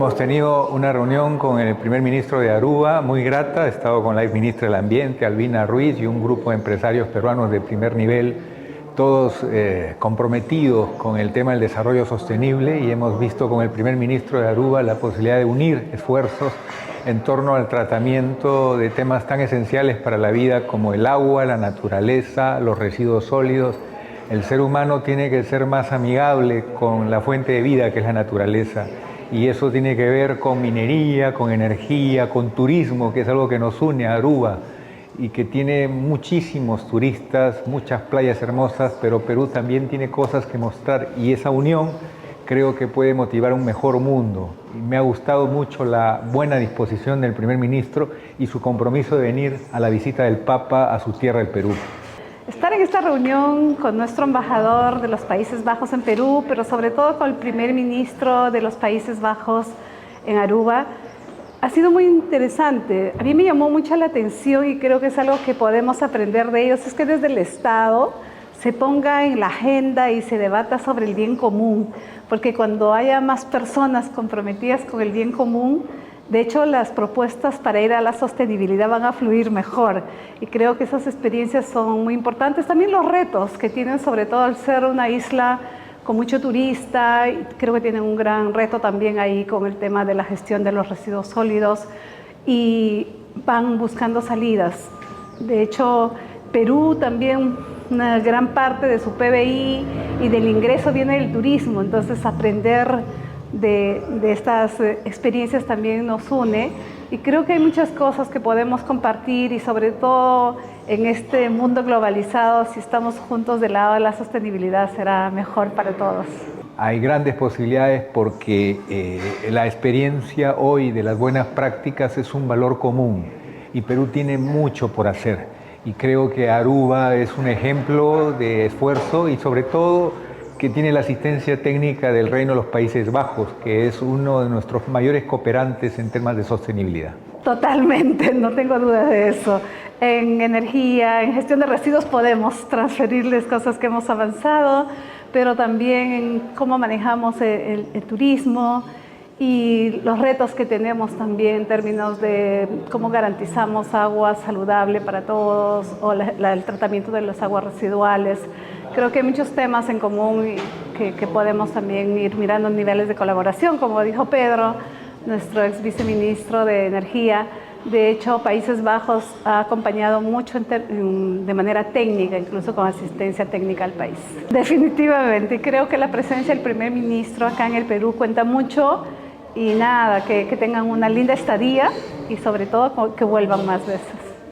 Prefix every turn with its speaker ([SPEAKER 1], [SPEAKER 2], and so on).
[SPEAKER 1] Hemos tenido una reunión con el primer ministro de Aruba, muy grata. He estado con la exministra del Ambiente, Albina Ruiz, y un grupo de empresarios peruanos de primer nivel, todos comprometidos con el tema del desarrollo sostenible, y hemos visto con el primer ministro de Aruba la posibilidad de unir esfuerzos en torno al tratamiento de temas tan esenciales para la vida como el agua, la naturaleza, los residuos sólidos. El ser humano tiene que ser más amigable con la fuente de vida que es la naturaleza. Y eso tiene que ver con minería, con energía, con turismo, que es algo que nos une a Aruba y que tiene muchísimos turistas, muchas playas hermosas, pero Perú también tiene cosas que mostrar, y esa unión creo que puede motivar un mejor mundo. Y me ha gustado mucho la buena disposición del primer ministro y su compromiso de venir a la visita del Papa a su tierra, el Perú.
[SPEAKER 2] Estar en esta reunión con nuestro embajador de los Países Bajos en Perú, pero sobre todo con el primer ministro de los Países Bajos en Aruba, ha sido muy interesante. A mí me llamó mucho la atención, y creo que es algo que podemos aprender de ellos, es que desde el Estado se ponga en la agenda y se debata sobre el bien común, porque cuando haya más personas comprometidas con el bien común, de hecho, las propuestas para ir a la sostenibilidad van a fluir mejor, y creo que esas experiencias son muy importantes. También los retos que tienen, sobre todo al ser una isla con mucho turista, y creo que tienen un gran reto también ahí con el tema de la gestión de los residuos sólidos, y van buscando salidas. De hecho, Perú también, una gran parte de su PBI y del ingreso viene del turismo, entonces aprender de estas experiencias también nos une, y creo que hay muchas cosas que podemos compartir, y sobre todo en este mundo globalizado, si estamos juntos del lado de la sostenibilidad, será mejor para todos.
[SPEAKER 1] Hay grandes posibilidades porque la experiencia hoy de las buenas prácticas es un valor común, y Perú tiene mucho por hacer, y creo que Aruba es un ejemplo de esfuerzo, y sobre todo que tiene la asistencia técnica del Reino de los Países Bajos, que es uno de nuestros mayores cooperantes en temas de sostenibilidad.
[SPEAKER 2] Totalmente, no tengo duda de eso. En energía, en gestión de residuos podemos transferirles cosas que hemos avanzado, pero también en cómo manejamos el turismo y los retos que tenemos también en términos de cómo garantizamos agua saludable para todos, o el tratamiento de las aguas residuales. Creo que hay muchos temas en común que podemos también ir mirando niveles de colaboración, como dijo Pedro, nuestro ex viceministro de Energía. De hecho, Países Bajos ha acompañado mucho de manera técnica, incluso con asistencia técnica al país. Definitivamente, creo que la presencia del primer ministro acá en el Perú cuenta mucho, y nada, que tengan una linda estadía, y sobre todo que vuelvan más veces.